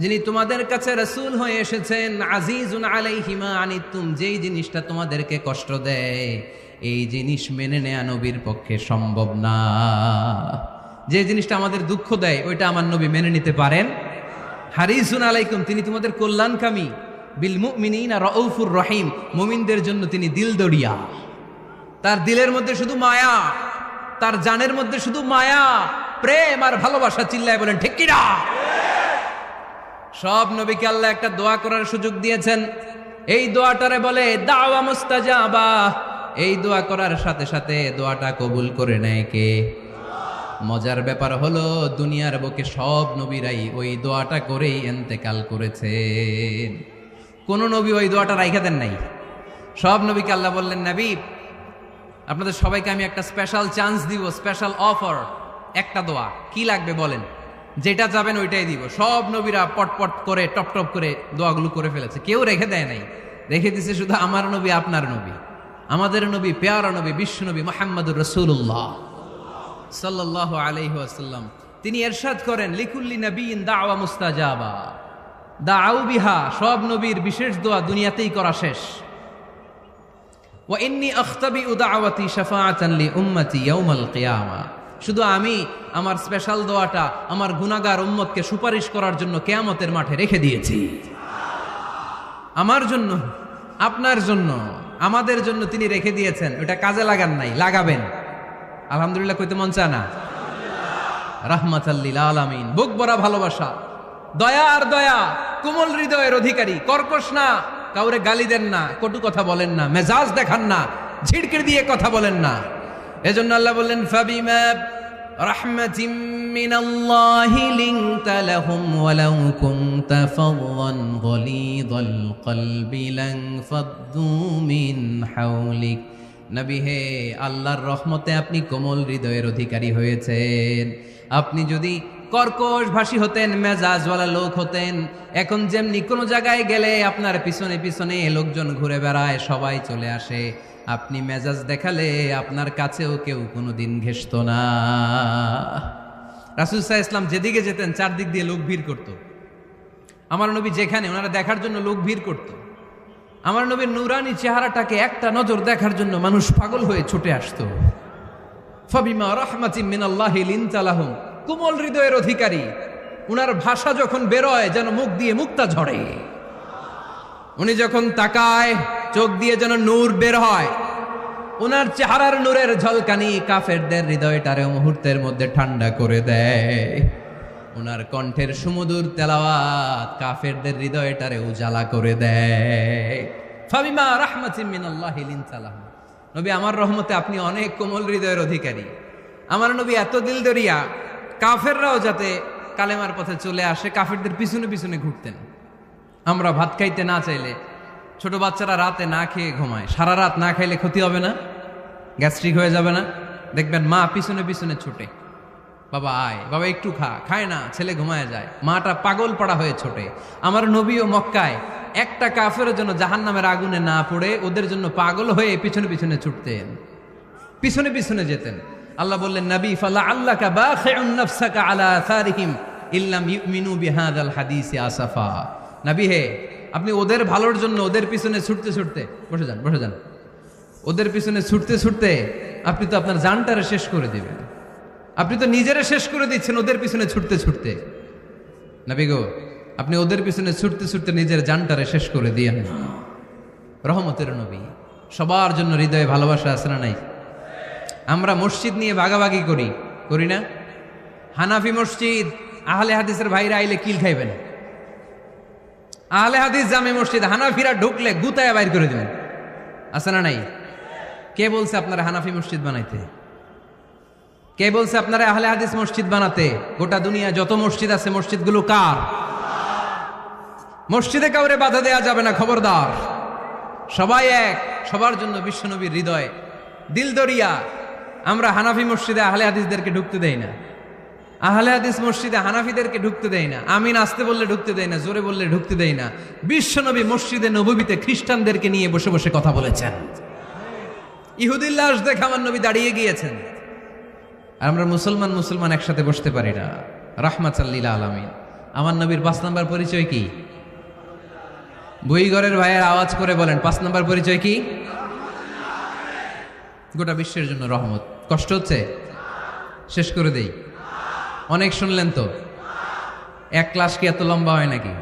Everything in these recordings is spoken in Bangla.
যিনি তোমাদের কাছে রাসূল হয়ে এসেছেন, আজিজুন আলাইহি মা আনিতুম, যেই জিনিসটা তোমাদেরকে কষ্ট দেয় এই জিনিস মেনে নেয়া নবীর পক্ষে সম্ভব না। যে জিনিসটা আমাদের দুঃখ দেয় ওইটা আমার নবী মেনে নিতে পারেন। হারিসুন আলাইকুম, তিনি তোমাদের কল্যাণকামী। বিল মুমিনিনা রাউফুর রহিম, মুমিনদের জন্য তিনি দিল দরিয়া। তার দিলের মধ্যে শুধু মায়া, তার জানের মধ্যে শুধু মায়া, প্রেম আর ভালোবাসা। চিল্লায় বলেন ঠিক কিনা? সব নবীকে আল্লাহ একটা দোয়া করার সুযোগ দিয়েছেন। এই দোয়াটারে বলে দাওয়া মুস্তাজাবা। এই দোয়া করার সাথে সাথে দোয়াটা কবুল করে নেয় কে? মজার ব্যাপার হলো দুনিয়ার বুকে সব নবীরাই ওই দোয়াটা করেই ইন্তেকাল করেছেন। কোন নবী ওই দোয়াটা রাইখা দেন নাই। সব নবীকে আল্লাহ বললেন, নবী আপনাদের সবাইকে আমি একটা স্পেশাল চান্স দিব, স্পেশাল অফার, একটা দোয়া। কি লাগবে বলেন, যেটা যাবেন ওইটাই দিব। সব নবীরা পটপট করে টপ টপ করে দোয়াগুলো করে ফেলেছে, কেউ রেখে দেয় নাই। রেখে দিছে শুধু আমার নবী, আপনার নবী, আমাদের নবী, পেয়ারা নবী, বিশ্ব নবী মুহাম্মদুর রাসূলুল্লাহ সাল্লাল্লাহু আলাইহি ওয়াসাল্লাম। তিনি ইরশাদ করেন, লিকুল্লি নবিয়্যিন দাওয়া মুস্তাজাবা দাউ বিহা। সব নবীর বিশেষ দোয়া দুনিয়াতেই করা শেষ। ওয়া ইন্নী আখতাবিউ দাওয়াতি শাফাআতান লি উম্মতি ইয়াউমাল কিয়ামা। শুধু আমি আমার স্পেশাল দোয়াটা আমার গুনাহগার উম্মতকে সুপারিশ করার জন্য কিয়ামতের মাঠে রেখে দিয়েছি। আমার জন্য, আপনার জন্য, আমাদের জন্য তিনি রেখে দিয়েছেন। ওটা কাজে লাগান নাই, লাগাবেন। আলহামদুলিল্লাহ কইতে মন চায় না? রাহমাতাল লিল আলামিন, বুক ভরা ভালোবাসা, দয়া আর দয়া, কোমল হৃদয়ের অধিকারী, কর্কশ না, কাউরে গালি দেন না, কটু কথা বলেন না, মেজাজ দেখান না, ঝিড়কির দিয়ে কথা বলেন না। এজন্য আল্লাহ বললেন, ফাবিমা রাহমাতিম মিনাল্লাহি লিনতা লাহুম ওয়ালাউ কুনতা ফাযযান গলীযাল কলবি লানফাদ্দু মিন হাওলিক। নবী হে, আল্লাহর রহমতে আপনি কোমল হৃদয়ের অধিকারী হয়েছেন। আপনি যদি কর্কশ ভাষী হতেন, মেজাজওয়ালা লোক হতেন, এখন যেমনি কোনো জায়গায় গেলে আপনার পিছনে পিছনে লোকজন ঘুরে বেড়ায়, সবাই চলে আসে, আপনি মেজাজ দেখালে আপনার কাছেও কেউ কোনোদিন ঘেষত না। রাসূল সাল্লাল্লাহু আলাইহি ওয়াসাল্লাম যেদিকে যেতেন চারদিক দিয়ে লোক ভিড় করত। আমার নবী যেখানে, ওনারা দেখার জন্য লোক ভিড় করত। আমার নবীর নূরানী চেহারাটাকে একটা নজর দেখার জন্য মানুষ পাগল হয়ে ছুটে আসতো। ফাবিমা রাহমাতিম মিনাল্লাহি লিনতা লাহুম, কোমল হৃদয়ের অধিকারী। উনার ভাষা যখন বেরোয় যেন মুখ দিয়ে মুক্তা ঝরে। উনি যখন তাকায় চোখ দিয়ে যেন নূর বের হয়। উনার চেহারার নূরের ঝলকানি কাফেরদের হৃদয়টারে মুহূর্তের মধ্যে ঠান্ডা করে দেয়। উনার কণ্ঠের সুমধুর তেলাওয়াত কাফেরদের হৃদয়টারে উজালা করে দেয়। ফাবিমা রাহমাতিম মিনাল্লাহি লিনতা লাহুম, নবী আমার রহমতে আপনি অনেক কোমল হৃদয়ের অধিকারী। আমার নবী এত দিলদরিয়া, কাফেররাও যাতে কালেমার পথে চলে আসে কাফেরদের পিছনে পিছনে ঘুরতেন। আমরা ভাত খাইতে না চাইলে, ছোট বাচ্চারা রাতে না খেয়ে ঘুমায়, সারা রাত না খাইলে ক্ষতি হবে না? গ্যাস্ট্রিক হয়ে যাবে না? দেখবেন মা পিছনে পিছনে ছুটে, বাবা আয়, বাবা একটু খা, খায় না, ছেলে ঘুমায় যায়, মাটা পাগল পাড়া হয়ে ছোটে। আমার নবীও মক্কায় একটা কাফেরের জন্য জাহান্নামের আগুনে না পড়ে ওদের জন্য পাগল হয়ে পিছনে পিছনে ছুটতেন, পিছনে পিছনে যেতেন। আল্লাহ বললেন, নবী ফালা আল্লাকা বাখিউন নাফসাকা আলা আসারিহিম ইল্লাম ইউমিনু বিহাদাল হাদিসি আসাফা। নবী হে, আপনি ওদের ভালোর জন্য ওদের পিছনে ছুটতে ছুটতে, বসে যান বসে যান, ওদের পিছনে ছুটতে ছুটতে আপনি তো আপনার জানটারে শেষ করে দিবেন। আপনি তো নিজেরা শেষ করে দিচ্ছেন ওদের পিছনে ছুটতে ছুটতে। নবী গো, আপনি ওদের পিছনে ছুটতে ছুটতে নিজের জানটারে শেষ করে দিয়েন না। রহমতের নবী, সবার জন্য হৃদয়ে ভালোবাসা আছে না নাই? আমরা মসজিদ নিয়ে ভাগাভাগি করি, করি না? হানাফি মসজিদ, আহলে হাদিসের ভাইরা আইলে কিল খাইবেন। আহলে হাদিস জামে মসজিদ, হানাফিরা ঢুকলে গুতায় বাইর করে দেবেন, আছে না নাই? কে বলছে আপনারা হানাফি মসজিদ বানাইতে? কে বলছে আপনারা আহলে হাদিস মসজিদ বানাতে? গোটা দুনিয়া যত মসজিদ আছে মসজিদগুলো কার? মসজিদে কাউরে বাধা দেয়া যাবে না, খবরদার। সবাই এক, সবার জন্য বিশ্বনবীর হৃদয় দিল দরিয়া। আমরা হানাফি মসজিদে আহলে হাদিসদেরকে ঢুকতে দেই না, আহলে হাদিস মসজিদে হানাফিদেরকে ঢুকতে দেই না। আমিন আসতে বললে ঢুকতে দেই না, জোরে বললে ঢুকতে দেই না। বিশ্বনবী মসজিদে নববীতে খ্রিস্টানদেরকে নিয়ে বসে বসে কথা বলেছেন। ইহুদির লাশ দেখে আমার নবী দাঁড়িয়ে গিয়েছেন। আর আমরা মুসলমান একসাথে বসতে পারি না। রাহমাতাল লিল আলামিন, আমার নবীর 5 নাম্বার পরিচয় কি? বইঘরের ভাইয়ের আওয়াজ করে বলেন, 5 নাম্বার পরিচয় কি? গোটা বিশ্বের জন্য রহমত। কষ্ট হচ্ছে? শেষ করে দেই। অনেক শুনলেন তো, এক ক্লাস কি এত লম্বা হয় নাকি?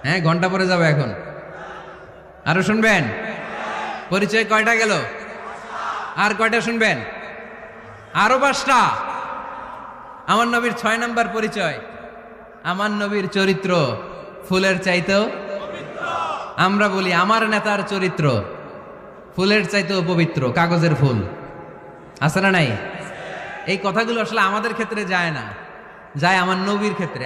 হ্যাঁ, ঘন্টা পরে যাবে এখন। আরো শুনবেন? পরিচয় কয়টা গেল? আর কয়টা শুনবেন? আরো 5টা। আমার নবীর 6 নাম্বার পরিচয়, আমার নবীর চরিত্র ফুলের চাইতেও পবিত্র। আমরা বলি আমার নেতার চরিত্র ফুলের চাইতেও পবিত্র, কাগজের ফুল। আছে না নাই? এই কথাগুলো আসলে আমাদের ক্ষেত্রে যায় না, যায় আমার নবীর ক্ষেত্রে।